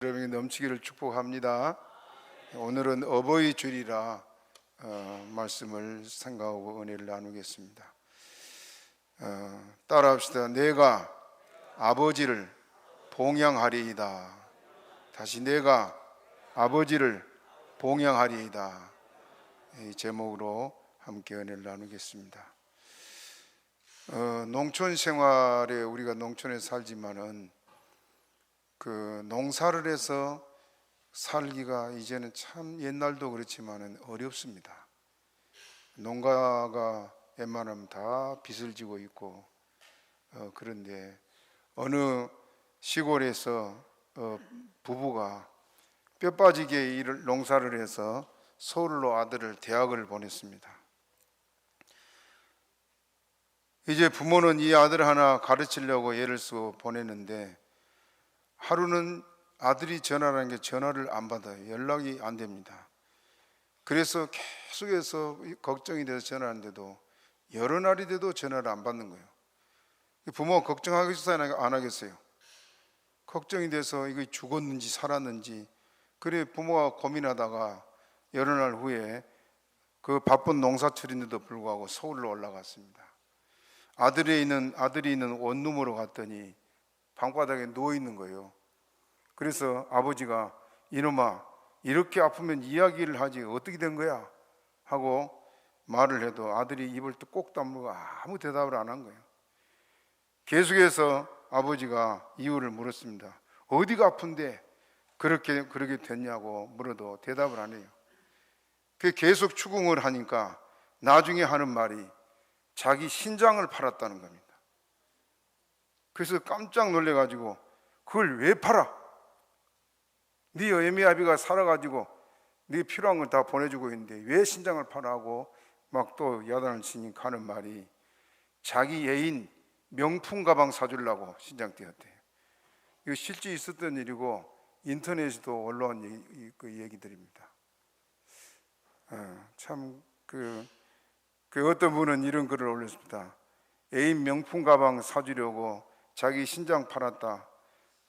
여러분이 넘치기를 축복합니다. 오늘은 어버이 주일이라 말씀을 생각하고 은혜를 나누겠습니다. 따라합시다. 내가 아버지를 봉양하리이다. 다시 내가 아버지를 봉양하리이다. 이 제목으로 함께 은혜를 나누겠습니다. 농촌 생활에 우리가 농촌에 살지만은 그 농사를 해서 살기가 이제는 참 옛날도 그렇지만은 어렵습니다. 농가가 웬만하면 다 빚을 지고 있고 그런데 어느 시골에서 부부가 뼈 빠지게 농사를 해서 서울로 아들을 대학을 보냈습니다. 이제 부모는 이 아들 하나 가르치려고 애를 쓰고 보냈는데 하루는 아들이 전화라는 게 전화를 안 받아요. 연락이 안 됩니다. 그래서 계속해서 걱정이 돼서 전화하는데도 여러 날이 돼도 전화를 안 받는 거예요. 부모가 걱정하겠어요? 안 하겠어요? 걱정이 돼서 이거 죽었는지 살았는지. 그래 부모가 고민하다가 여러 날 후에 그 바쁜 농사철인데도 불구하고 서울로 올라갔습니다. 아들이 있는 원룸으로 갔더니 방바닥에 누워 있는 거예요. 그래서 아버지가 이놈아 이렇게 아프면 이야기를 하지 어떻게 된 거야? 하고 말을 해도 아들이 입을 꼭 다물고 아무 대답을 안 한 거예요. 계속해서 아버지가 이유를 물었습니다. 어디가 아픈데 그렇게 됐냐고 물어도 대답을 안 해요. 계속 추궁을 하니까 나중에 하는 말이 자기 신장을 팔았다는 겁니다. 그래서 깜짝 놀래가지고 그걸 왜 팔아? 네 어미아비가 살아가지고 네 필요한 걸 다 보내주고 있는데 왜 신장을 팔아? 하고 막 또 야단을 치니 가는 말이 자기 애인 명품 가방 사주려고 신장 떼었대요. 이거 실제 있었던 일이고 인터넷에도 올라온 그 얘기들입니다. 참 어떤 분은 이런 글을 올렸습니다. 애인 명품 가방 사주려고 자기 신장 팔았다.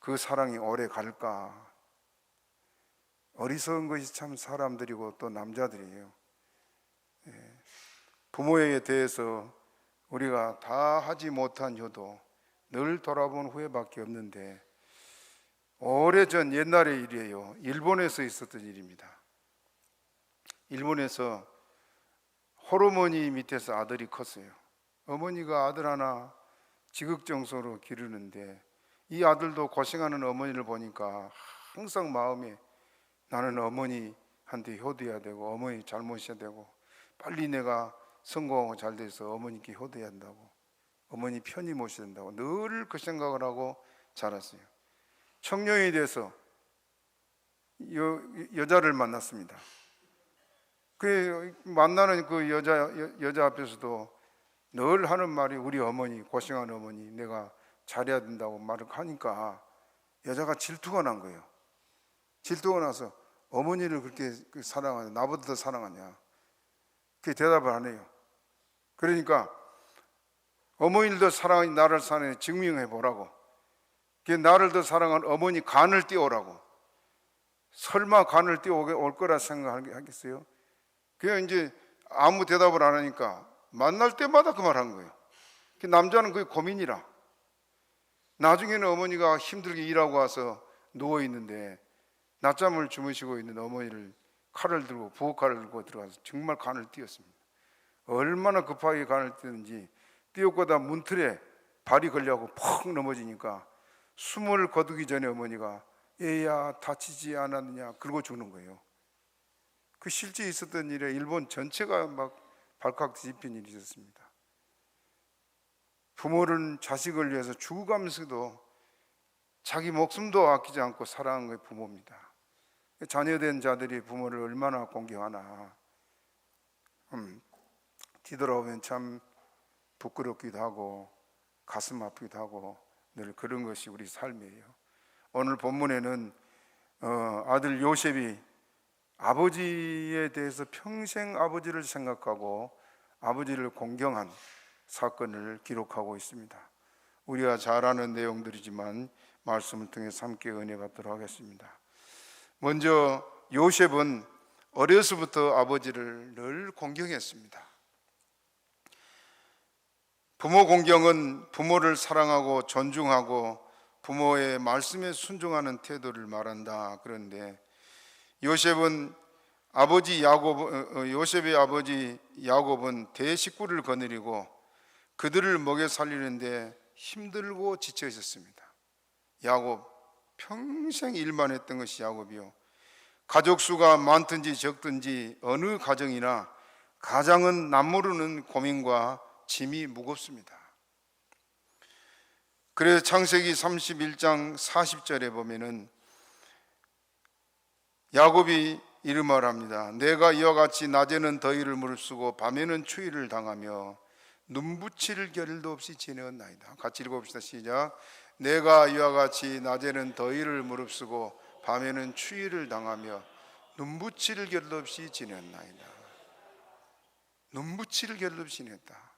그 사랑이 오래 갈까? 어리석은 것이 참 사람들이고 또 남자들이에요. 부모에 대해서 우리가 다 하지 못한 효도 늘 돌아본 후회밖에 없는데 오래전 옛날의 일이에요. 일본에서 있었던 일입니다. 일본에서 홀어머니 밑에서 아들이 컸어요. 어머니가 아들 하나 지극정성으로 기르는데 이 아들도 고생하는 어머니를 보니까 항상 마음에 나는 어머니한테 효도해야 되고 어머니 잘못해야 되고 빨리 내가 성공하고 잘 돼서 어머니께 효도해야 한다고 어머니 편히 모셔야 된다고 늘 그 생각을 하고 자랐어요. 청년이 돼서 여자를 만났습니다. 그 만나는 그 여자 앞에서도 늘 하는 말이 우리 어머니 고생하는 어머니 내가 잘해야 된다고 말을 하니까 여자가 질투가 난 거예요. 질투가 나서 어머니를 그렇게 사랑하냐 나보다 더 사랑하냐 그 대답을 안 해요. 그러니까 어머니를 더 사랑하니 나를 사랑해 증명해 보라고 나를 더 사랑한 어머니 간을 띄워오라고. 설마 간을 띄워올 거라 생각하겠어요? 그냥 이제 아무 대답을 안 하니까 만날 때마다 그 말 한 거예요. 남자는 그게 고민이라. 나중에는 어머니가 힘들게 일하고 와서 누워있는데 낮잠을 주무시고 있는 어머니를 부엌칼을 들고 들어가서 정말 간을 띄웠습니다. 얼마나 급하게 간을 띄는지 띄웠고다 문틀에 발이 걸려고 퍽 넘어지니까 숨을 거두기 전에 어머니가 얘야 다치지 않았느냐 그러고 죽는 거예요. 그 실제 있었던 일에 일본 전체가 막 발칵 뒤집힌 일이 있었습니다. 부모는 자식을 위해서 죽어가면서도 자기 목숨도 아끼지 않고 사랑한 게 부모입니다. 자녀된 자들이 부모를 얼마나 공경하나. 뒤돌아보면 참 부끄럽기도 하고 가슴 아프기도 하고 늘 그런 것이 우리 삶이에요. 오늘 본문에는 아들 요셉이 아버지에 대해서 평생 아버지를 생각하고 아버지를 공경한 사건을 기록하고 있습니다. 우리가 잘 아는 내용들이지만 말씀을 통해서 함께 은혜 받도록 하겠습니다. 먼저 요셉은 어려서부터 아버지를 늘 공경했습니다. 부모 공경은 부모를 사랑하고 존중하고 부모의 말씀에 순종하는 태도를 말한다. 그런데 요셉의 아버지 야곱은 대식구를 거느리고 그들을 먹여 살리는데 힘들고 지쳐 있었습니다. 야곱, 평생 일만 했던 것이 야곱이요, 가족 수가 많든지 적든지 어느 가정이나 가장은 남모르는 고민과 짐이 무겁습니다. 그래서 창세기 31장 40절에 보면은 야곱이 이런 말을 합니다. 내가 이와 같이 낮에는 더위를 무릅쓰고 밤에는 추위를 당하며 눈붙일 겨를도 없이 지내었나이다. 같이 읽어봅시다. 시작. 내가 이와 같이 낮에는 더위를 무릅쓰고 밤에는 추위를 당하며 눈붙일 겨를도 없이 지내었나이다. 눈붙일 겨를도 없이 지냈다.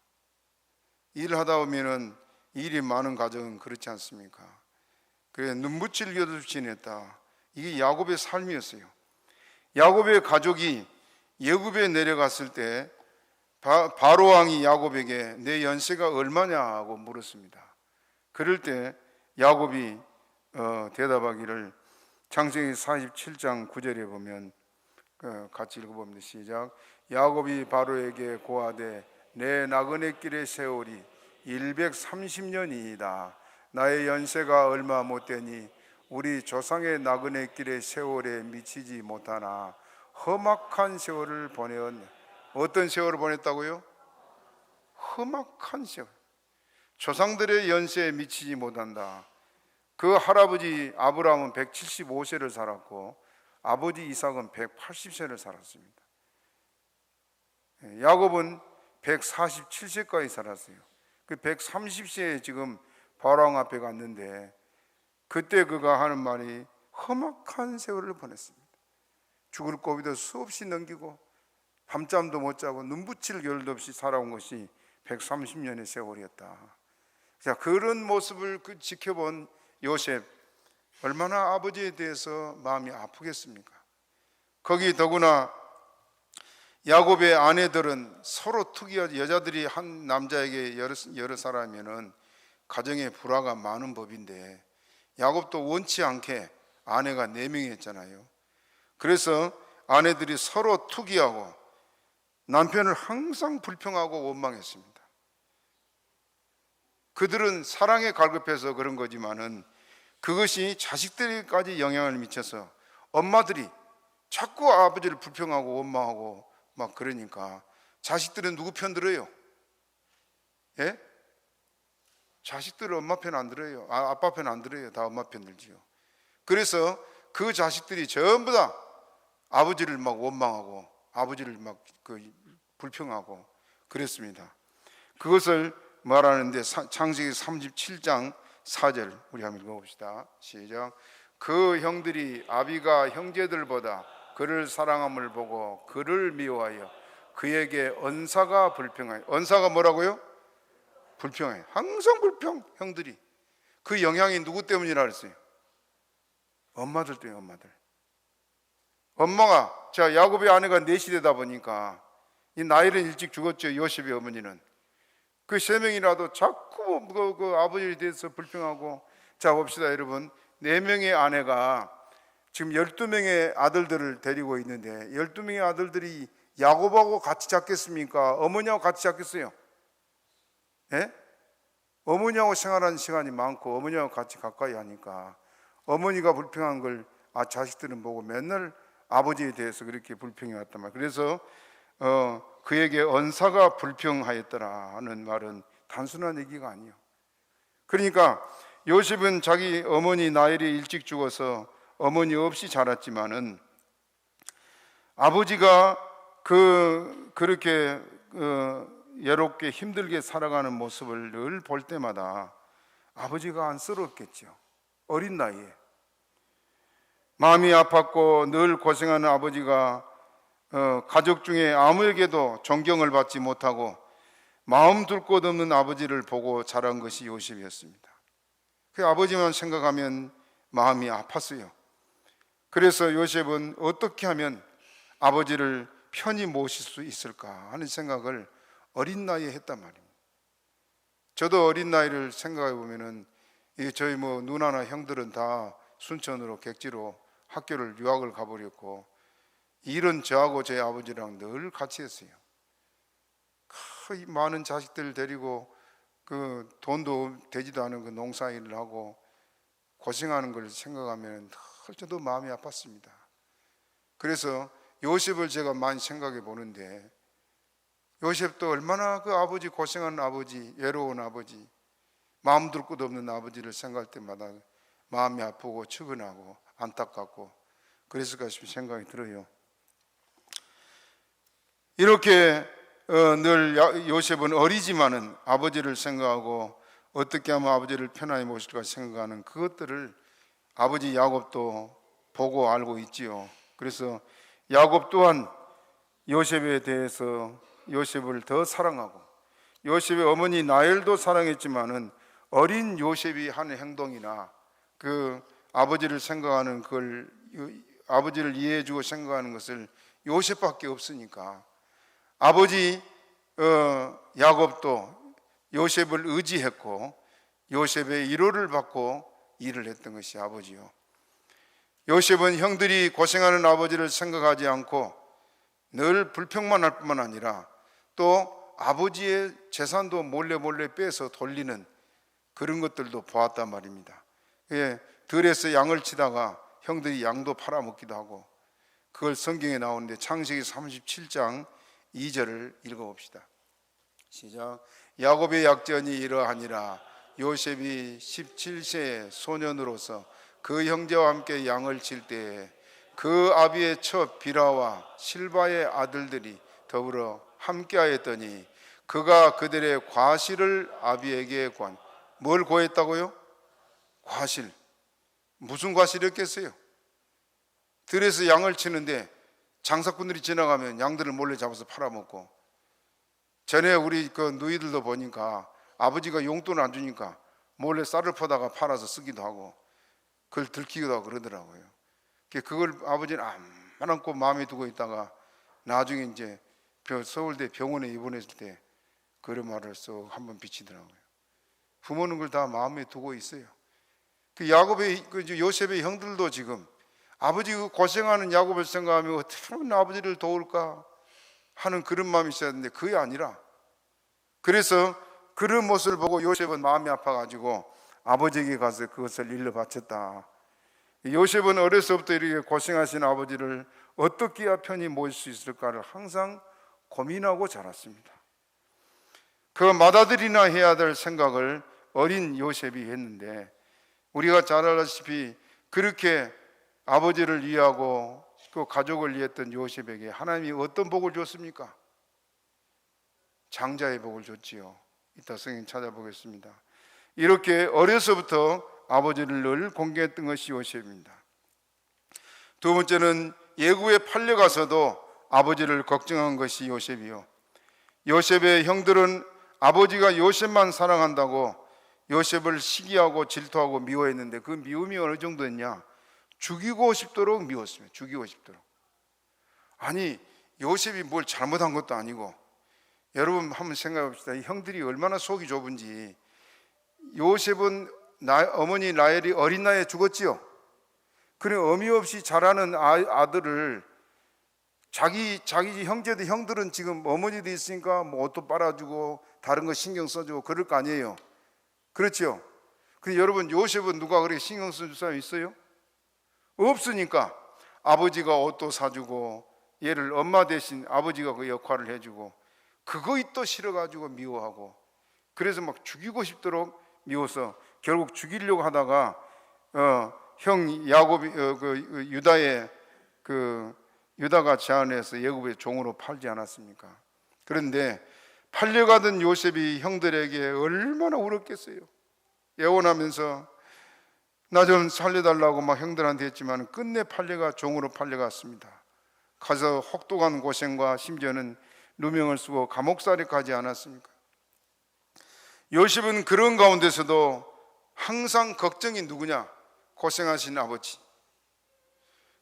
일하다 보면은 일이 많은 가정은 그렇지 않습니까? 그래, 눈붙일 겨를도 없이 지냈다. 이게 야곱의 삶이었어요. 야곱의 가족이 애굽에 내려갔을 때 바로 왕이 야곱에게 내 연세가 얼마냐고 물었습니다. 그럴 때 야곱이 대답하기를 창세기 47장 9절에 보면 같이 읽어봅니다. 시작. 야곱이 바로에게 고하되 내 나그네 길의 세월이 130년이다. 나의 연세가 얼마 못되니 우리 조상의 나그네 길의 세월에 미치지 못하나 험악한 세월을 보내었네. 어떤 세월을 보냈다고요? 험악한 세월. 조상들의 연세에 미치지 못한다. 그 할아버지 아브라함은 175세를 살았고 아버지 이삭은 180세를 살았습니다. 야곱은 147세까지 살았어요. 그 130세에 지금 바로왕 앞에 갔는데 그때 그가 하는 말이 험악한 세월을 보냈습니다. 죽을 고비도 수없이 넘기고 밤잠도 못 자고 눈붙일 겨를도 없이 살아온 것이 130년의 세월이었다. 자, 그런 모습을 지켜본 요셉, 얼마나 아버지에 대해서 마음이 아프겠습니까? 거기 더구나 야곱의 아내들은 서로 특이하지, 여자들이 한 남자에게 여러 사람이면은 가정에 불화가 많은 법인데 야곱도 원치 않게 아내가 4명이었잖아요. 그래서 아내들이 서로 투기하고 남편을 항상 불평하고 원망했습니다. 그들은 사랑에 갈급해서 그런 거지만은 그것이 자식들에게까지 영향을 미쳐서 엄마들이 자꾸 아버지를 불평하고 원망하고 막 그러니까 자식들은 누구 편 들어요? 예? 자식들은 엄마 편 안 들어요. 아빠 편 안 들어요. 다 엄마 편 들지요. 그래서 그 자식들이 전부 다 아버지를 막 원망하고 아버지를 막 불평하고 그랬습니다. 그것을 말하는데 창세기 37장 4절 우리 한번 읽어봅시다. 시작. 그 형들이 아비가 형제들보다 그를 사랑함을 보고 그를 미워하여 그에게 언사가 불평하여. 언사가 뭐라고요? 불평해. 항상 불평. 형들이. 그 영향이 누구 때문이라 그랬어요? 엄마들 때문에. 엄마들. 엄마가, 자, 야곱의 아내가 넷이 보니까 이 나일은 일찍 죽었죠. 요셉의 어머니는. 그 3명이라도 자꾸 그 아버지에 대해서 불평하고. 자, 봅시다 여러분. 4명의 아내가 지금 12명의 아들들을 데리고 있는데 12명의 아들들이 야곱하고 같이 잤겠습니까? 어머니하고 같이 잤겠어요? 예? 어머니하고 생활하는 시간이 많고 어머니하고 같이 가까이 하니까 어머니가 불평한 걸 자식들은 보고 맨날 아버지에 대해서 그렇게 불평해 왔단 말이에요. 그래서 그에게 언사가 불평하였더라 하는 말은 단순한 얘기가 아니에요. 그러니까 요셉은 자기 어머니 나일이 일찍 죽어서 어머니 없이 자랐지만은 아버지가 그렇게 외롭게 힘들게 살아가는 모습을 늘 볼 때마다 아버지가 안쓰럽겠죠. 어린 나이에 마음이 아팠고 늘 고생하는 아버지가 가족 중에 아무에게도 존경을 받지 못하고 마음 둘 곳 없는 아버지를 보고 자란 것이 요셉이었습니다. 그 아버지만 생각하면 마음이 아팠어요. 그래서 요셉은 어떻게 하면 아버지를 편히 모실 수 있을까 하는 생각을 어린 나이에 했단 말입니다. 저도 어린 나이를 생각해 보면은 저희 누나나 형들은 다 순천으로 객지로 학교를 유학을 가버렸고, 일은 저하고 저희 아버지랑 늘 같이 했어요. 많은 자식들 데리고 그 돈도 되지도 않은 그 농사일을 하고 고생하는 걸 생각하면 늘 저도 마음이 아팠습니다. 그래서 요셉을 제가 많이 생각해 보는데, 요셉도 얼마나 그 아버지 고생하는 아버지, 외로운 아버지, 마음 둘 곳 없는 아버지를 생각할 때마다 마음이 아프고 측은하고 안타깝고 그랬을까 싶은 생각이 들어요. 이렇게 늘 요셉은 어리지만은 아버지를 생각하고 어떻게 하면 아버지를 편안히 모실까 생각하는 그것들을 아버지 야곱도 보고 알고 있지요. 그래서 야곱 또한 요셉에 대해서 요셉을 더 사랑하고, 요셉의 어머니 라헬도 사랑했지만은 어린 요셉이 하는 행동이나 그 아버지를 생각하는 그걸, 아버지를 이해해주고 생각하는 것을 요셉밖에 없으니까 아버지 야곱도 요셉을 의지했고 요셉의 위로를 받고 일을 했던 것이 아버지요. 요셉은 형들이 고생하는 아버지를 생각하지 않고 늘 불평만 할 뿐만 아니라 또 아버지의 재산도 몰래 빼서 돌리는 그런 것들도 보았단 말입니다. 들에서 양을 치다가 형들이 양도 팔아먹기도 하고, 그걸 성경에 나오는데 창세기 37장 2절을 읽어봅시다. 시작. 야곱의 약전이 이러하니라. 요셉이 17세의 소년으로서 그 형제와 함께 양을 칠 때에 그 아비의 첫 비라와 실바의 아들들이 더불어 함께하였더니 그가 그들의 과실을 아비에게 구한. 뭘 구했다고요? 과실. 무슨 과실이었겠어요? 들에서 양을 치는데 장사꾼들이 지나가면 양들을 몰래 잡아서 팔아먹고, 전에 우리 그 누이들도 보니까 아버지가 용돈을 안 주니까 몰래 쌀을 퍼다가 팔아서 쓰기도 하고 그걸 들키기도 하고 그러더라고요. 그걸 아버지는 안 안고 마음에 두고 있다가 나중에 이제 서울대 병원에 입원했을 때 그런 말을 쏙 한번 비치더라고요. 부모는 그걸 다 마음에 두고 있어요. 그 야곱의 요셉의 형들도 지금 아버지 그 고생하는 야곱을 생각하면 어떻게 하면 아버지를 도울까 하는 그런 마음이 있어야 되는데 그게 아니라, 그래서 그런 모습을 보고 요셉은 마음이 아파가지고 아버지에게 가서 그것을 일러 바쳤다. 요셉은 어려서부터 이렇게 고생하신 아버지를 어떻게 해야 편히 모실 수 있을까를 항상 고민하고 자랐습니다. 그 맏아들이나 해야 될 생각을 어린 요셉이 했는데, 우리가 잘 알다시피 그렇게 아버지를 위하고 그 가족을 위했던 요셉에게 하나님이 어떤 복을 줬습니까? 장자의 복을 줬지요. 이따 성경 찾아보겠습니다. 이렇게 어려서부터 아버지를 늘 공경했던 것이 요셉입니다. 두 번째는 예굽에 팔려가서도 아버지를 걱정한 것이 요셉이요. 요셉의 형들은 아버지가 요셉만 사랑한다고 요셉을 시기하고 질투하고 미워했는데, 그 미움이 어느 정도였냐? 죽이고 싶도록 미웠습니다. 죽이고 싶도록. 아니, 요셉이 뭘 잘못한 것도 아니고, 여러분 한번 생각해 봅시다. 형들이 얼마나 속이 좁은지. 요셉은 어머니 라헬이 어린 나이에 죽었지요. 그래 어미 없이 자라는 아들을 자기 형제들, 형들은 지금 어머니도 있으니까 뭐 옷도 빨아주고 다른 거 신경 써주고 그럴 거 아니에요. 그렇죠? 근데 여러분, 요셉은 누가 그렇게 신경 써줄 사람이 있어요? 없으니까 아버지가 옷도 사주고 얘를 엄마 대신 아버지가 그 역할을 해주고, 그거이 또 싫어가지고 미워하고, 그래서 막 죽이고 싶도록 미워서 결국 죽이려고 하다가 형 야곱이 유다가 제안해서 애굽의 종으로 팔지 않았습니까? 그런데 팔려가던 요셉이 형들에게 얼마나 울었겠어요. 애원하면서 나 좀 살려달라고 막 형들한테 했지만 끝내 종으로 팔려갔습니다. 가서 혹독한 고생과 심지어는 누명을 쓰고 감옥살이 가지 않았습니까? 요셉은 그런 가운데서도 항상 걱정이 누구냐? 고생하신 아버지.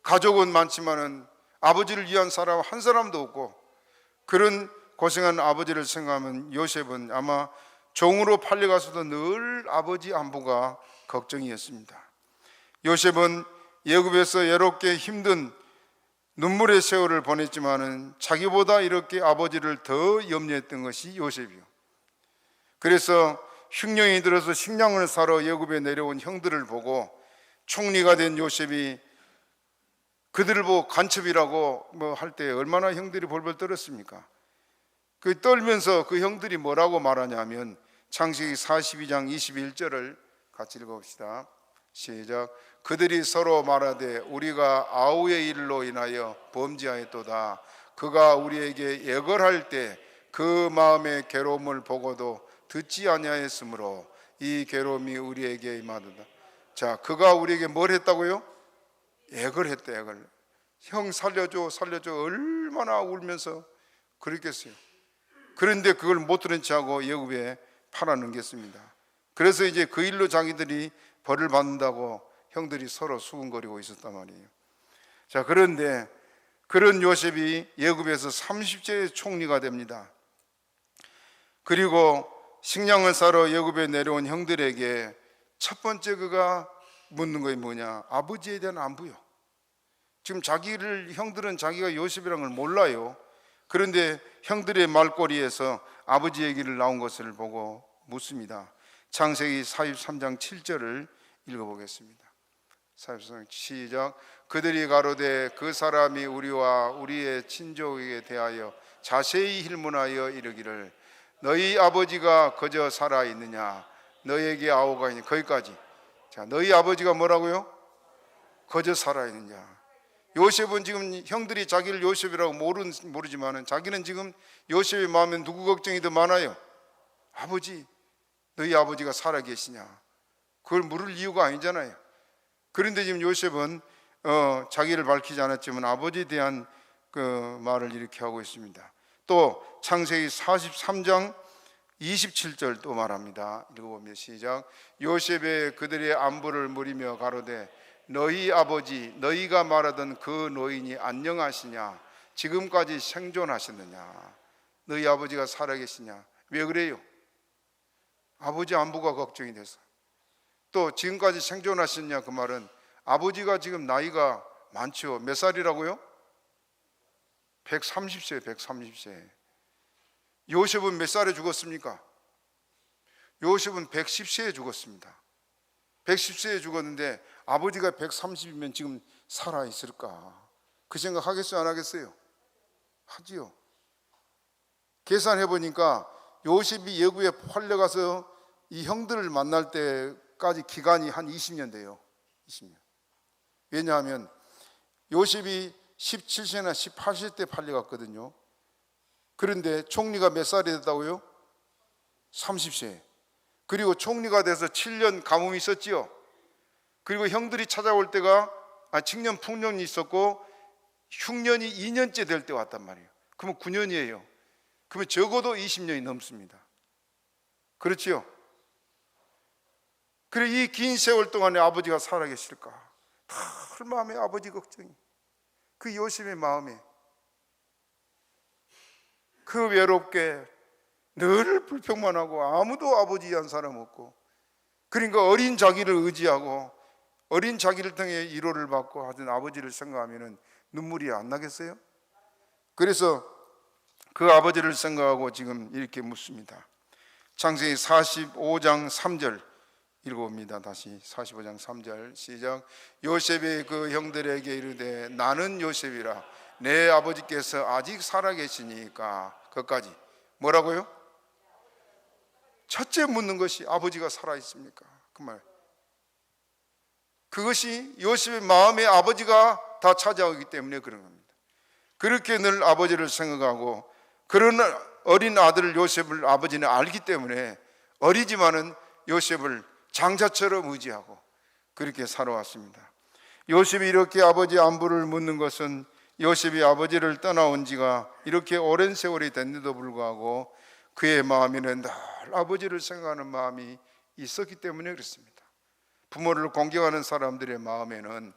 가족은 많지만은 아버지를 위한 사람 한 사람도 없고, 그런 고생한 아버지를 생각하면 요셉은 아마 종으로 팔려가서도 늘 아버지 안부가 걱정이었습니다. 요셉은 애굽에서 외롭게 힘든 눈물의 세월을 보냈지만은 자기보다 이렇게 아버지를 더 염려했던 것이 요셉이요. 그래서 흉년이 들어서 식량을 사러 애굽에 내려온 형들을 보고 총리가 된 요셉이 그들을 보고 간첩이라고 할 때 얼마나 형들이 벌벌 떨었습니까? 그 떨면서 그 형들이 뭐라고 말하냐면 창세기 42장 21절을 같이 읽어봅시다. 시작. 그들이 서로 말하되 우리가 아우의 일로 인하여 범죄하였도다. 그가 우리에게 예걸할 때 그 마음의 괴로움을 보고도 듣지 아니하였으므로 이 괴로움이 우리에게 임하도다. 자, 그가 우리에게 뭘 했다고요? 예걸했대. 예걸. 형 살려줘 살려줘 얼마나 울면서 그랬겠어요. 그런데 그걸 못 들은 채하고 애굽에 팔아넘겼습니다. 그래서 이제 그 일로 자기들이 벌을 받는다고 형들이 서로 수군거리고 있었단 말이에요. 자, 그런데 그런 요셉이 애굽에서 30세의 총리가 됩니다. 그리고 식량을 사러 애굽에 내려온 형들에게 첫 번째 그가 묻는 것이 뭐냐? 아버지에 대한 안부요. 지금 형들은 자기가 요셉이라는 걸 몰라요. 그런데 형들의 말꼬리에서 아버지 얘기를 나온 것을 보고 묻습니다. 창세기 43장 7절을 읽어보겠습니다. 43장 시작. 그들이 가로되 그 사람이 우리와 우리의 친족에게 대하여 자세히 힐문하여 이르기를 너희 아버지가 거저 살아있느냐? 너에게 아우가 있느냐? 거기까지. 자, 너희 아버지가 뭐라고요? 거저 살아있느냐? 요셉은 지금 형들이 자기를 요셉이라고 모르지만은 자기는 지금 요셉의 마음에 누구 걱정이 더 많아요? 아버지, 너희 아버지가 살아계시냐? 그걸 물을 이유가 아니잖아요. 그런데 지금 요셉은 자기를 밝히지 않았지만 아버지에 대한 그 말을 이렇게 하고 있습니다. 또 창세기 43장 27절 또 말합니다. 읽어보면 시작. 요셉의 그들의 안부를 물으며 가로되 너희 아버지 너희가 말하던 그 노인이 안녕하시냐? 지금까지 생존하셨느냐? 너희 아버지가 살아계시냐? 왜 그래요? 아버지 안부가 걱정이 돼서. 또 지금까지 생존하셨냐? 그 말은 아버지가 지금 나이가 많죠. 몇 살이라고요? 130세. 130세. 요셉은 몇 살에 죽었습니까? 요셉은 110세에 죽었습니다. 110세에 죽었는데 아버지가 130이면 지금 살아있을까? 그 생각 하겠어요? 안 하겠어요? 하지요. 계산해 보니까 요셉이 애굽에 팔려가서 이 형들을 만날 때까지 기간이 한 20년 돼요. 20년. 왜냐하면 요셉이 17세나 18세 때 팔려갔거든요. 그런데 총리가 몇 살이 됐다고요? 30세. 그리고 총리가 돼서 7년 가뭄이 있었지요. 그리고 형들이 찾아올 때가 칙년 풍년이 있었고 흉년이 2년째 될 때 왔단 말이에요. 그러면 9년이에요. 그러면 적어도 20년이 넘습니다. 그렇지요? 그래 이 긴 세월 동안에 아버지가 살아계실까? 늘 마음에 아버지 걱정이. 그 요셉의 마음에 그 외롭게 늘 불평만 하고 아무도 아버지 한 사람 없고, 그러니까 어린 자기를 의지하고 어린 자기를 통해 위로를 받고 하던 아버지를 생각하면 눈물이 안 나겠어요? 그래서 그 아버지를 생각하고 지금 이렇게 묻습니다. 창세기 45장 3절 읽어봅니다. 다시 45장 3절 시작. 요셉이 그 형들에게 이르되 나는 요셉이라 내 아버지께서 아직 살아계시니까. 그것까지 뭐라고요? 첫째 묻는 것이 아버지가 살아있습니까? 그 말. 그것이 요셉의 마음에 아버지가 다 차지하기 때문에 그런 겁니다. 그렇게 늘 아버지를 생각하고 그런 어린 아들 요셉을 아버지는 알기 때문에 어리지만은 요셉을 장자처럼 의지하고 그렇게 살아왔습니다. 요셉이 이렇게 아버지 안부를 묻는 것은 요셉이 아버지를 떠나온 지가 이렇게 오랜 세월이 됐는데도 불구하고 그의 마음에는 늘 아버지를 생각하는 마음이 있었기 때문에 그렇습니다. 부모를 공경하는 사람들의 마음에는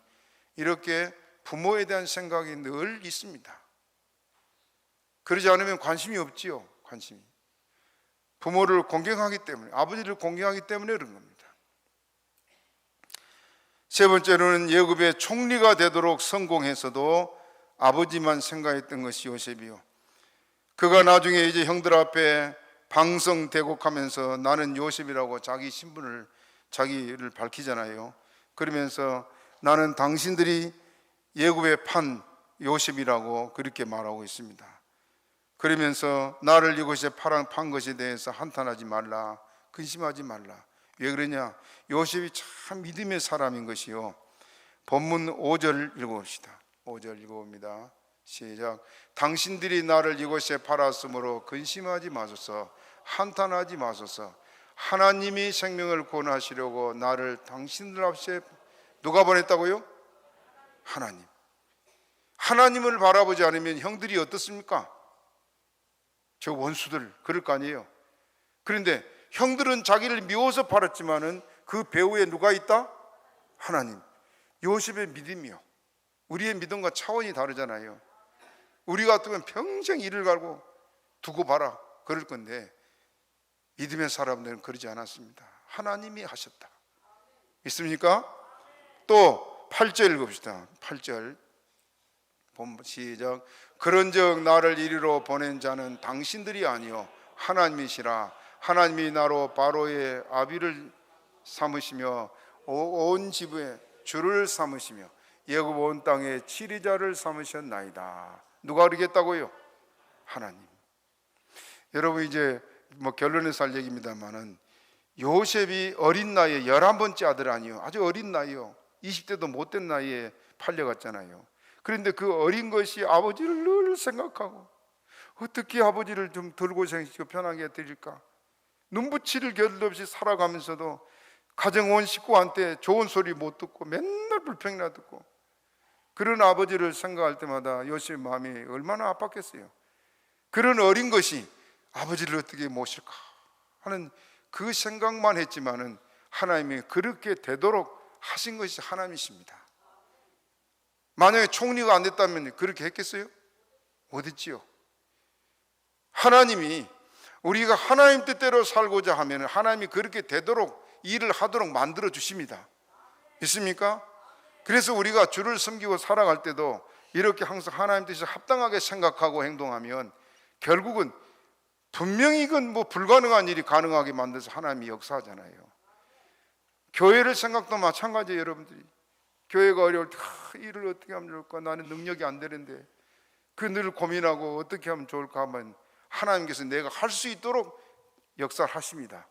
이렇게 부모에 대한 생각이 늘 있습니다. 그러지 않으면 관심이 없지요. 관심이. 부모를 공경하기 때문에, 아버지를 공경하기 때문에 그런 겁니다. 세 번째로는 애굽의 총리가 되도록 성공해서도 아버지만 생각했던 것이 요셉이요. 그가 나중에 이제 형들 앞에 방성대곡하면서 나는 요셉이라고 자기 신분을, 자기를 밝히잖아요. 그러면서 나는 당신들이 애굽에 판 요셉이라고 그렇게 말하고 있습니다. 그러면서 나를 이곳에 판 것에 대해서 한탄하지 말라, 근심하지 말라. 왜 그러냐? 요셉이 참 믿음의 사람인 것이요. 본문 5절 읽어봅시다. 5절 읽어봅니다. 시작. 당신들이 나를 이곳에 팔았으므로 근심하지 마소서, 한탄하지 마소서. 하나님이 생명을 구원하시려고 나를 당신들 앞에 누가 보냈다고요? 하나님. 하나님을 바라보지 않으면 형들이 어떻습니까? 저 원수들 그럴 거 아니에요. 그런데 형들은 자기를 미워서 팔았지만은 그 배후에 누가 있다? 하나님. 요셉의 믿음이요. 우리의 믿음과 차원이 다르잖아요. 우리 같으면 평생 이를 갈고 두고 봐라 그럴 건데, 믿음의 사람들은 그러지 않았습니다. 하나님이 하셨다. 있습니까? 또 8절 읽읍시다. 8절 시작. 그런즉 나를 이리로 보낸 자는 당신들이 아니요 하나님이시라. 하나님이 나로 바로의 아비를 삼으시며 온 지부의 주를 삼으시며 애굽 온 땅의 치리자를 삼으셨나이다. 누가 그러겠다고요? 하나님. 여러분, 이제 결론에서 할 얘기입니다만은 요셉이 어린 나이에 11번째 아들 아니요, 아주 어린 나이요, 20대도 못된 나이에 팔려갔잖아요. 그런데 그 어린 것이 아버지를 늘 생각하고 어떻게 아버지를 좀 덜 고생시키고 편하게 해드릴까, 눈붙이를 겨를도 없이 살아가면서도 가정원 식구한테 좋은 소리 못 듣고 맨날 불평이나 듣고, 그런 아버지를 생각할 때마다 요셉의 마음이 얼마나 아팠겠어요. 그런 어린 것이 아버지를 어떻게 모실까 하는 그 생각만 했지만은 하나님이 그렇게 되도록 하신 것이 하나님이십니다. 만약에 총리가 안 됐다면 그렇게 했겠어요? 어딨지요? 하나님이, 우리가 하나님 뜻대로 살고자 하면 하나님이 그렇게 되도록 일을 하도록 만들어 주십니다. 있습니까? 그래서 우리가 주를 섬기고 살아갈 때도 이렇게 항상 하나님 뜻에 합당하게 생각하고 행동하면 결국은 분명히 이건 불가능한 일이 가능하게 만들어서 하나님이 역사하잖아요. 교회를 생각도 마찬가지예요. 여러분들이 교회가 어려울 때 일을 어떻게 하면 좋을까, 나는 능력이 안 되는데, 그 늘 고민하고 어떻게 하면 좋을까 하면 하나님께서 내가 할 수 있도록 역사를 하십니다.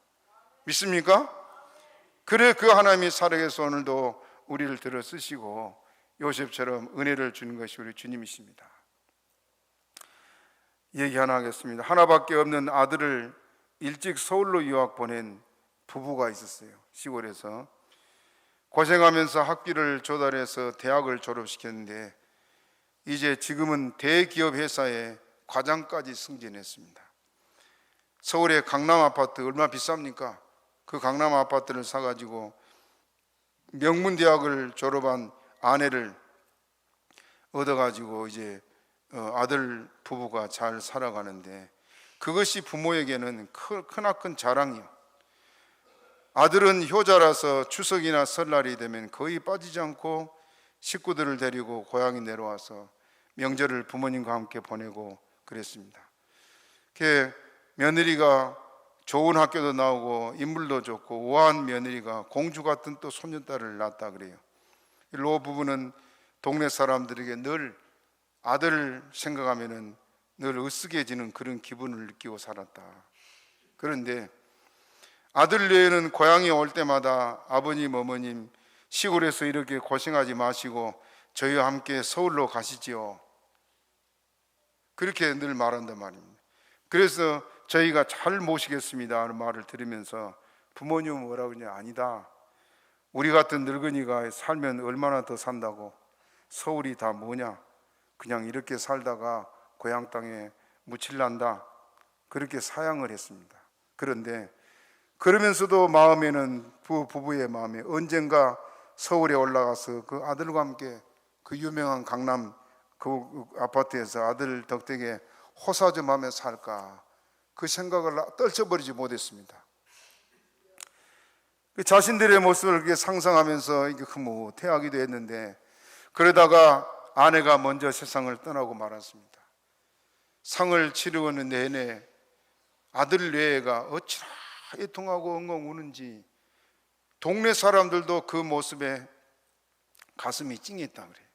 믿습니까? 그래, 그 하나님이 살아계서 오늘도 우리를 들어 쓰시고 요셉처럼 은혜를 주는 것이 우리 주님이십니다. 얘기 하나 하겠습니다. 하나밖에 없는 아들을 일찍 서울로 유학 보낸 부부가 있었어요. 시골에서 고생하면서 학비를 조달해서 대학을 졸업시켰는데 이제 지금은 대기업 회사에 과장까지 승진했습니다. 서울의 강남 아파트 얼마나 비쌉니까? 그 강남 아파트를 사가지고 명문대학을 졸업한 아내를 얻어가지고 이제 아들 부부가 잘 살아가는데, 그것이 부모에게는 크나큰 자랑이요. 아들은 효자라서 추석이나 설날이 되면 거의 빠지지 않고 식구들을 데리고 고향에 내려와서 명절을 부모님과 함께 보내고 그랬습니다. 며느리가 좋은 학교도 나오고 인물도 좋고 우아한 며느리가 공주 같은 또 손녀딸을 낳았다 그래요. 로 부부는 동네 사람들에게 늘 아들을 생각하면은 늘 으쓱해지는 그런 기분을 느끼고 살았다. 그런데 아들 외에는 고향에 올 때마다 아버님, 어머님 시골에서 이렇게 고생하지 마시고 저희와 함께 서울로 가시지요. 그렇게 늘 말한단 말입니다. 그래서 저희가 잘 모시겠습니다 하는 말을 들으면서 부모님은 뭐라고 그러냐, 아니다, 우리 같은 늙은이가 살면 얼마나 더 산다고, 서울이 다 뭐냐, 그냥 이렇게 살다가 고향 땅에 묻힐란다, 그렇게 사양을 했습니다. 그런데 그러면서도 마음에는 부부의 마음에 언젠가 서울에 올라가서 그 아들과 함께 그 유명한 강남 그 아파트에서 아들 덕택에 호사 좀 하며 살까, 그 생각을 떨쳐버리지 못했습니다. 자신들의 모습을 그렇게 상상하면서 이게 흐뭇해하기도 했는데, 그러다가 아내가 먼저 세상을 떠나고 말았습니다. 상을 치르는 내내 아들 뇌가 어찌나 애통하고 엉엉 우는지 동네 사람들도 그 모습에 가슴이 찡했다 그래요.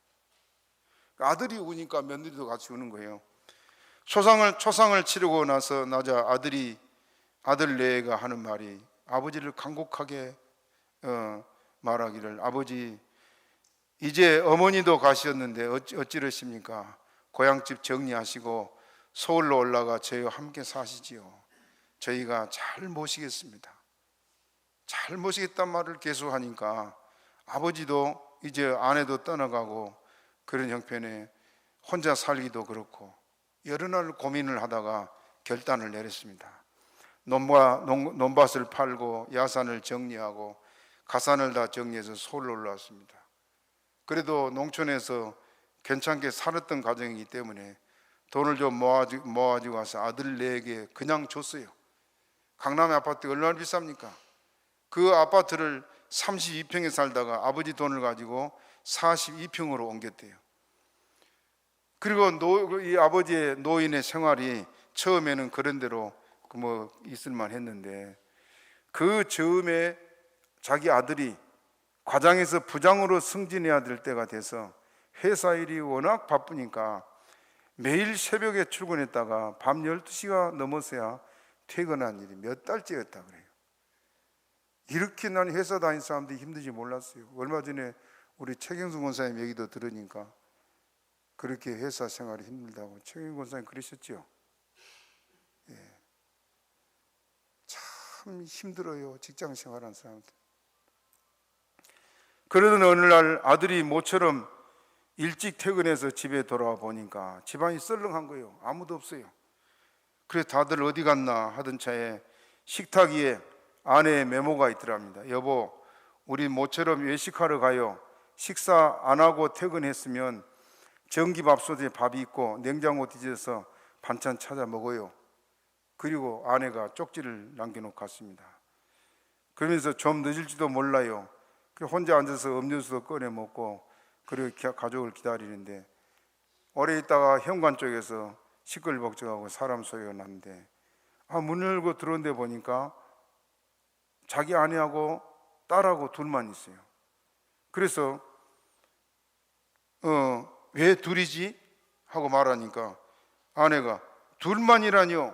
아들이 우니까 며느리도 같이 우는 거예요. 초상을 치르고 나서 아들 뇌가 하는 말이, 아버지를 간곡하게 말하기를, 아버지 이제 어머니도 가셨는데 어찌러십니까? 고향집 정리하시고 서울로 올라가 저희와 함께 사시지요. 저희가 잘 모시겠습니다. 잘 모시겠다는 말을 계속 하니까 아버지도 이제 아내도 떠나가고 그런 형편에 혼자 살기도 그렇고 여러 날 고민을 하다가 결단을 내렸습니다. 논밭을 팔고 야산을 정리하고 가산을 다 정리해서 서울로 올라왔습니다. 그래도 농촌에서 괜찮게 살았던 가정이기 때문에 돈을 좀 모아지고 와서 아들 4에게 그냥 줬어요. 강남의 아파트 얼마나 비쌉니까? 그 아파트를 32평에 살다가 아버지 돈을 가지고 42평으로 옮겼대요. 그리고 이 아버지의 노인의 생활이 처음에는 그런 대로 있을만 했는데, 그 즈음에 자기 아들이 과장에서 부장으로 승진해야 될 때가 돼서 회사 일이 워낙 바쁘니까 매일 새벽에 출근했다가 밤 12시가 넘어서야 퇴근한 일이 몇 달째였다 그래요. 이렇게 난 회사 다닌 사람들이 힘든지 몰랐어요. 얼마 전에 우리 최경수 권사님 얘기도 들으니까 그렇게 회사 생활이 힘들다고 최경수 권사님 그러셨죠. 예. 참 힘들어요, 직장 생활하는 사람들. 그러던 어느 날 아들이 모처럼 일찍 퇴근해서 집에 돌아와 보니까 집안이 썰렁한 거예요. 아무도 없어요. 그래서 다들 어디 갔나 하던 차에 식탁 위에 아내의 메모가 있더랍니다. 여보, 우리 모처럼 외식하러 가요. 식사 안 하고 퇴근했으면 전기밥솥에 밥이 있고 냉장고 뒤져서 반찬 찾아 먹어요. 그리고 아내가 쪽지를 남겨놓고 갔습니다. 그러면서 좀 늦을지도 몰라요. 혼자 앉아서 음료수도 꺼내 먹고 그리고 가족을 기다리는데, 오래 있다가 현관 쪽에서 시끌벅적하고 사람 소리가 나는데, 문 열고 들어온데 보니까 자기 아내하고 딸하고 둘만 있어요. 그래서 왜 둘이지? 하고 말하니까 아내가, 둘만이라뇨,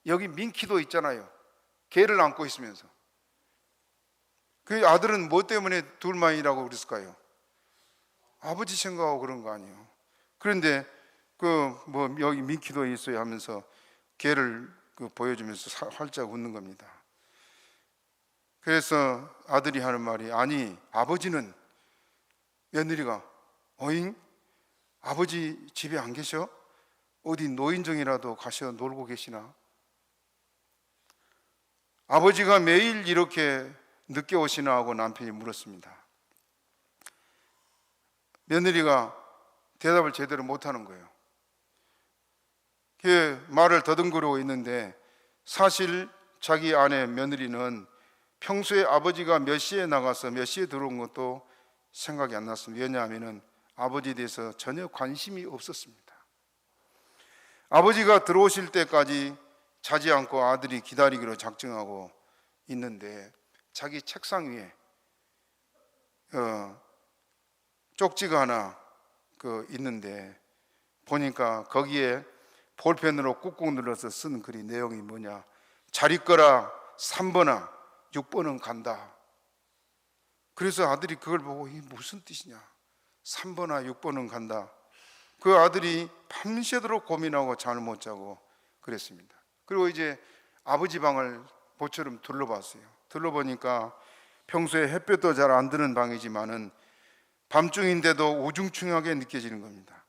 여기 민키도 있잖아요. 걔를 안고 있으면서. 그 아들은 뭐 때문에 둘만이라고 그랬을까요? 아버지 생각하고 그런 거 아니에요. 그런데 여기 민키도 있어요 하면서 걔를 보여주면서 활짝 웃는 겁니다. 그래서 아들이 하는 말이, 아니 아버지는, 며느리가, 어잉? 아버지 집에 안 계셔? 어디 노인정이라도 가셔 놀고 계시나? 아버지가 매일 이렇게 늦게 오시나 하고 남편이 물었습니다. 며느리가 대답을 제대로 못하는 거예요. 그 말을 더듬거리고 있는데, 사실 자기 아내 며느리는 평소에 아버지가 몇 시에 나가서 몇 시에 들어온 것도 생각이 안 났습니다. 왜냐하면 아버지에 대해서 전혀 관심이 없었습니다. 아버지가 들어오실 때까지 자지 않고 아들이 기다리기로 작정하고 있는데, 자기 책상 위에 쪽지가 하나 있는데 보니까 거기에 볼펜으로 꾹꾹 눌러서 쓴 글이, 내용이 뭐냐, 잘 있거라 3번아 6번은 간다. 그래서 아들이 그걸 보고 이게 무슨 뜻이냐, 3번아 6번은 간다. 그 아들이 밤새도록 고민하고 잠을 못 자고 그랬습니다. 그리고 이제 아버지 방을 모처럼 둘러봤어요. 둘러보니까 평소에 햇볕도 잘 안 드는 방이지만은 밤중인데도 우중충하게 느껴지는 겁니다.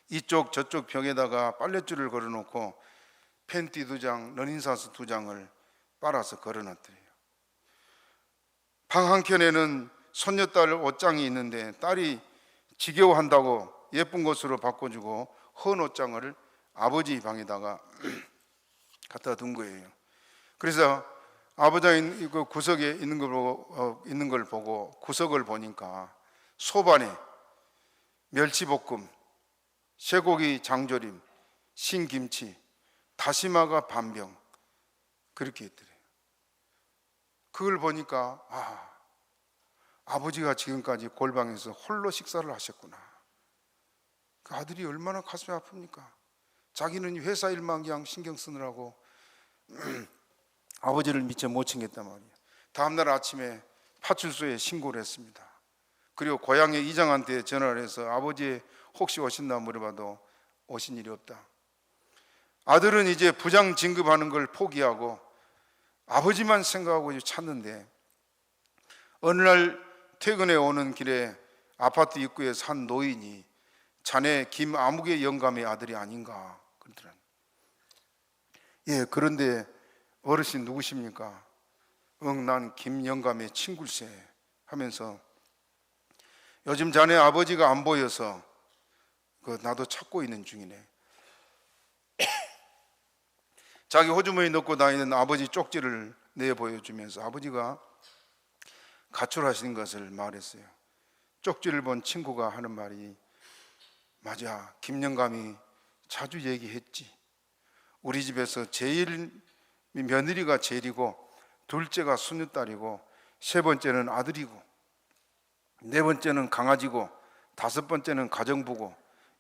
이쪽 저쪽 벽에다가 빨랫줄을 걸어놓고 팬티 2장, 러닝사스 2장을 빨아서 걸어놨더래요. 방 한켠에는 손녀딸 옷장이 있는데 딸이 지겨워한다고 예쁜 것으로 바꿔주고 헌 옷장을 아버지 방에다가 갖다 둔 거예요. 그래서 아버지 그 구석에 있는 걸 보고 구석을 보니까 소반에 멸치볶음, 쇠고기 장조림, 신김치, 다시마가 반병 그렇게 있더래요. 그걸 보니까 아버지가 지금까지 골방에서 홀로 식사를 하셨구나. 그 아들이 얼마나 가슴이 아픕니까? 자기는 회사 일만 그냥 신경 쓰느라고 아버지를 미처 못 챙겼단 말이에요. 다음날 아침에 파출소에 신고를 했습니다. 그리고 고향의 이장한테 전화를 해서 아버지 혹시 오신다 물어봐도 오신 일이 없다. 아들은 이제 부장 진급하는 걸 포기하고 아버지만 생각하고 찾는데 어느 날 퇴근해 오는 길에 아파트 입구에 산 노인이 자네 김아무개 영감의 아들이 아닌가 그러더라고요. 예, 그런데 어르신 누구십니까? 난 김영감의 친구일세 하면서 요즘 자네 아버지가 안 보여서 나도 찾고 있는 중이네. 자기 호주머니 넣고 다니는 아버지 쪽지를 내 보여주면서 아버지가 가출하신 것을 말했어요. 쪽지를 본 친구가 하는 말이 맞아, 김영감이 자주 얘기했지. 우리 집에서 제일 며느리가 제일이고 둘째가 손녀딸이고 세 번째는 아들이고 네 번째는 강아지고 다섯 번째는 가정부고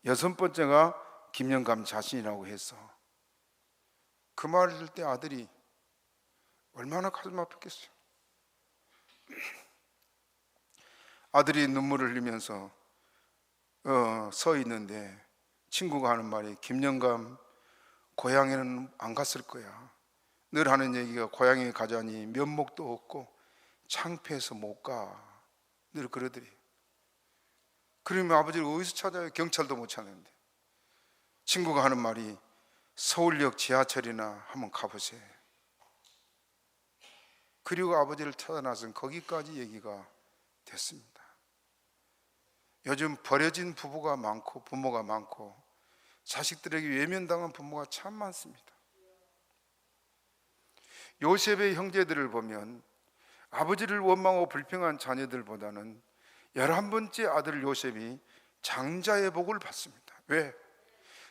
여섯 번째가 김영감 자신이라고 해서 그 말을 들을 때 아들이 얼마나 가슴 아팠겠어요. 아들이 눈물을 흘리면서 서 있는데 친구가 하는 말이 김영감 고향에는 안 갔을 거야. 늘 하는 얘기가 고향에 가자니 면목도 없고 창피해서 못 가. 늘 그러더래요. 그러면 아버지를 어디서 찾아요? 경찰도 못 찾는데. 친구가 하는 말이 서울역 지하철이나 한번 가보세요. 그리고 아버지를 찾아 나선 거기까지 얘기가 됐습니다. 요즘 버려진 부부가 많고 부모가 많고 자식들에게 외면당한 부모가 참 많습니다. 요셉의 형제들을 보면 아버지를 원망하고 불평한 자녀들보다는 11번째 아들 요셉이 장자의 복을 받습니다. 왜?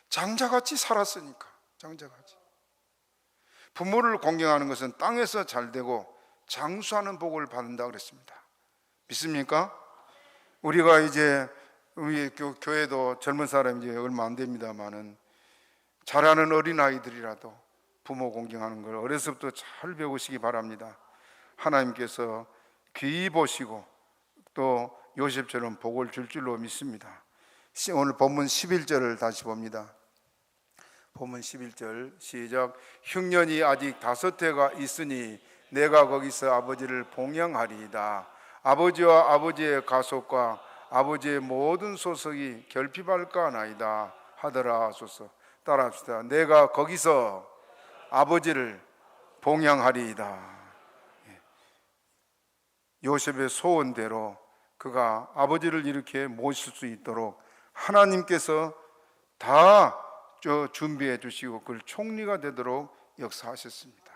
장자같이 살았으니까. 장자같이. 부모를 공경하는 것은 땅에서 잘되고 장수하는 복을 받는다 그랬습니다. 믿습니까? 우리가 이제 우리 교회도 젊은 사람이 이제 얼마 안 됩니다만은 잘하는 어린아이들이라도 부모 공경하는 걸 어려서부터 잘 배우시기 바랍니다. 하나님께서 귀히 보시고 또 요셉처럼 복을 줄 줄로 믿습니다. 오늘 본문 11절을 다시 봅니다. 본문 11절 시작. 흉년이 아직 5해가 있으니 내가 거기서 아버지를 봉양하리이다. 아버지와 아버지의 가속과 아버지의 모든 소속이 결핍할까 하나이다 하더라 하소서. 따라합시다. 내가 거기서 아버지를 봉양하리이다. 요셉의 소원대로 그가 아버지를 이렇게 모실 수 있도록 하나님께서 다 준비해 주시고 그걸 총리가 되도록 역사하셨습니다.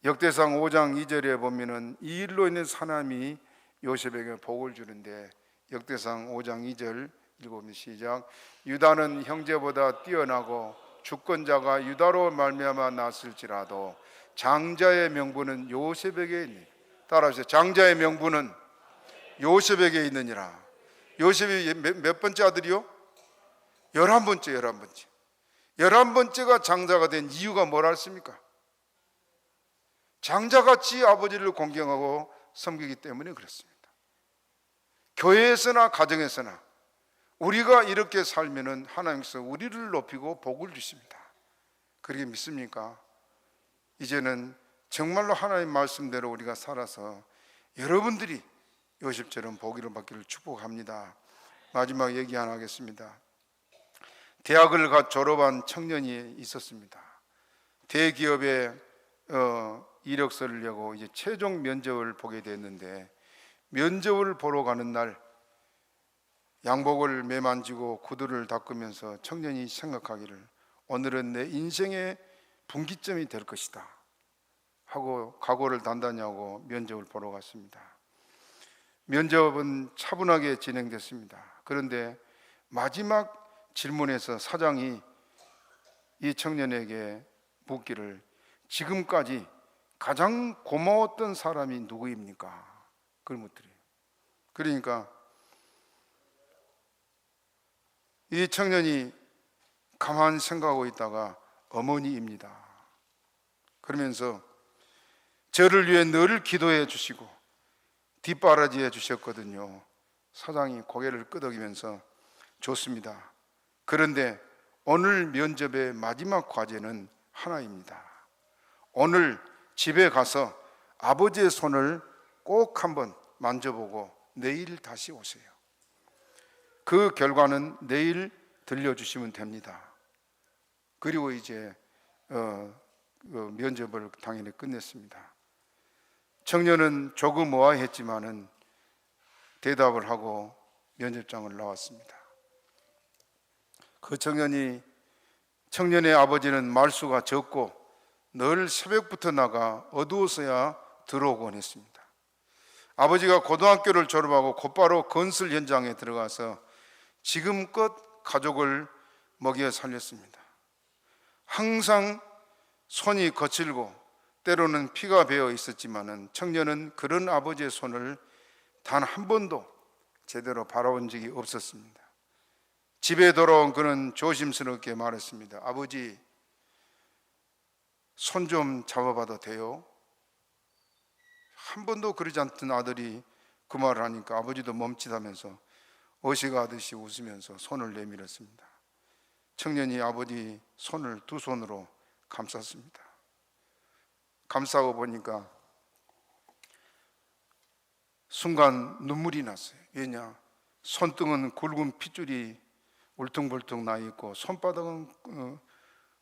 역대상 5장 2절에 보면은 이 일로 인해 하나님이 요셉에게 복을 주는데 역대상 5장 2절 읽어보면 시작. 유다는 형제보다 뛰어나고 주권자가 유다로 말미암아 났을지라도 장자의 명분은 요셉에게 있니. 따라하세요. 장자의 명분은 요셉에게 있느니라. 요셉이 몇 번째 아들이요? 11번째. 11번째가 장자가 된 이유가 뭐라 했습니까? 장자같이 아버지를 공경하고 섬기기 때문에 그렇습니다. 교회에서나 가정에서나 우리가 이렇게 살면은 하나님께서 우리를 높이고 복을 주십니다. 그렇게 믿습니까? 이제는 정말로 하나님 말씀대로 우리가 살아서 여러분들이 요셉처럼 복을 받기를 축복합니다. 마지막 얘기 하나 하겠습니다. 대학을 졸업한 청년이 있었습니다. 대기업에 이력서를 내고 이제 최종 면접을 보게 됐는데 면접을 보러 가는 날 양복을 매만지고 구두를 닦으면서 청년이 생각하기를 오늘은 내 인생의 분기점이 될 것이다 하고 각오를 단단히 하고 면접을 보러 갔습니다. 면접은 차분하게 진행됐습니다. 그런데 마지막 질문에서 사장이 이 청년에게 묻기를 지금까지 가장 고마웠던 사람이 누구입니까? 그걸 묻더래요. 그러니까 이 청년이 가만 생각하고 있다가 어머니입니다. 그러면서 저를 위해 늘 기도해 주시고 뒷바라지해 주셨거든요. 사장이 고개를 끄덕이면서 좋습니다. 그런데 오늘 면접의 마지막 과제는 하나입니다. 오늘 집에 가서 아버지의 손을 꼭 한번 만져보고 내일 다시 오세요. 그 결과는 내일 들려주시면 됩니다. 그리고 이제 면접을 당연히 끝냈습니다. 청년은 조금 의아했지만은 대답을 하고 면접장을 나왔습니다. 그 청년의 아버지는 말수가 적고 늘 새벽부터 나가 어두워서야 들어오곤 했습니다. 아버지가 고등학교를 졸업하고 곧바로 건설 현장에 들어가서 지금껏 가족을 먹여 살렸습니다. 항상 손이 거칠고 때로는 피가 배어 있었지만은 청년은 그런 아버지의 손을 단 한 번도 제대로 바라본 적이 없었습니다. 집에 돌아온 그는 조심스럽게 말했습니다. 아버지, 손 좀 잡아봐도 돼요? 한 번도 그러지 않던 아들이 그 말을 하니까 아버지도 멈칫하면서 어시가듯이 웃으면서 손을 내밀었습니다. 청년이 아버지 손을 두 손으로 감쌌습니다. 감싸고 보니까 순간 눈물이 났어요. 왜냐? 손등은 굵은 핏줄이 울퉁불퉁 나 있고 손바닥은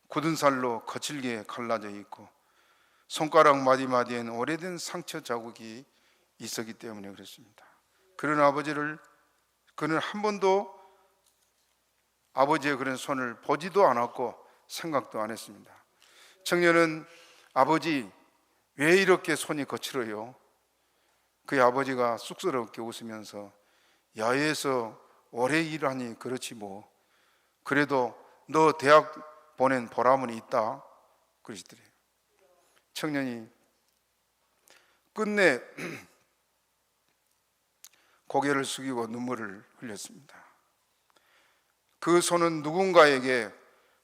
굳은 살로 거칠게 갈라져 있고 손가락 마디마디엔 오래된 상처 자국이 있었기 때문에 그렇습니다. 그런 아버지를 그는 한 번도 아버지의 그런 손을 보지도 않았고 생각도 안 했습니다. 청년은 아버지 왜 이렇게 손이 거칠어요? 그의 아버지가 쑥스럽게 웃으면서 야외에서 오래 일하니 그렇지 뭐. 그래도 너 대학 보낸 보람은 있다 그러시더래요. 청년이 끝내 고개를 숙이고 눈물을 흘렸습니다. 그 손은 누군가에게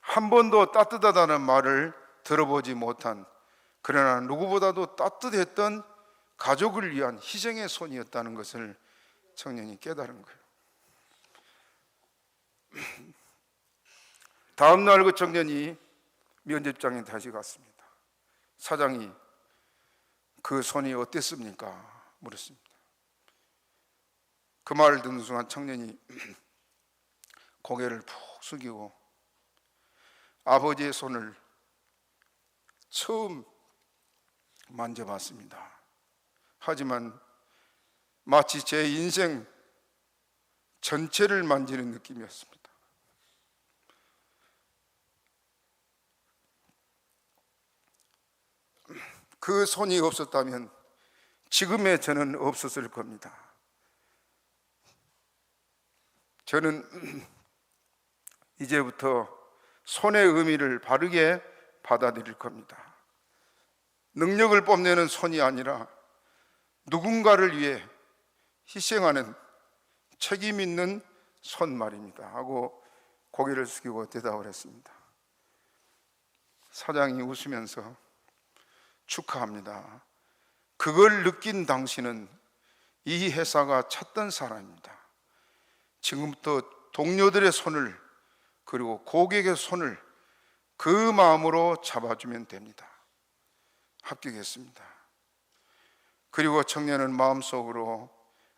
한 번도 따뜻하다는 말을 들어보지 못한, 그러나 누구보다도 따뜻했던 가족을 위한 희생의 손이었다는 것을 청년이 깨달은 거예요. 다음 날 그 청년이 면접장에 다시 갔습니다. 사장이 그 손이 어땠습니까? 물었습니다. 그 말을 듣는 순간 청년이 고개를 푹 숙이고 아버지의 손을 처음 만져봤습니다. 하지만 마치 제 인생 전체를 만지는 느낌이었습니다. 그 손이 없었다면 지금의 저는 없었을 겁니다. 저는 이제부터 손의 의미를 바르게 받아들일 겁니다. 능력을 뽐내는 손이 아니라 누군가를 위해 희생하는 책임 있는 손 말입니다 하고 고개를 숙이고 대답을 했습니다. 사장이 웃으면서 축하합니다. 그걸 느낀 당신은 이 회사가 찾던 사람입니다. 지금부터 동료들의 손을 그리고 고객의 손을 그 마음으로 잡아주면 됩니다. 합격했습니다. 그리고 청년은 마음속으로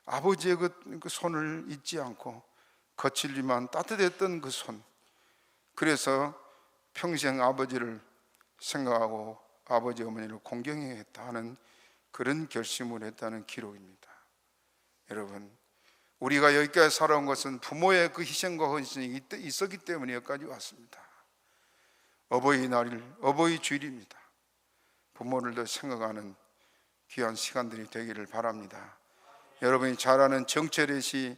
아버지의 그 손을 잊지 않고 거칠지만 따뜻했던 그 손, 그래서 평생 아버지를 생각하고 아버지 어머니를 공경해야겠다 하는 그런 결심을 했다는 기록입니다. 여러분, 우리가 여기까지 살아온 것은 부모의 그 희생과 헌신이 있었기 때문에 여기까지 왔습니다. 어버이날, 어버이 주일입니다. 부모를 더 생각하는 귀한 시간들이 되기를 바랍니다. 여러분이 잘 아는 정철의 시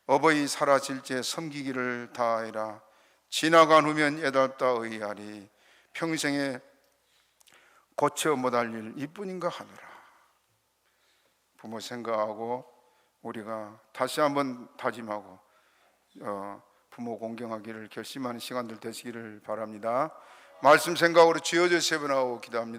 어버이 사라질째 섬기기를 다하리라. 지나간 후면 애달다 의하리. 평생에 고쳐 못할 일 이뿐인가 하노라. 부모 생각하고 우리가 다시 한번 다짐하고 부모 공경하기를 결심하는 시간들 되시기를 바랍니다. 말씀 생각으로 주여져 세분하고 기도합니다.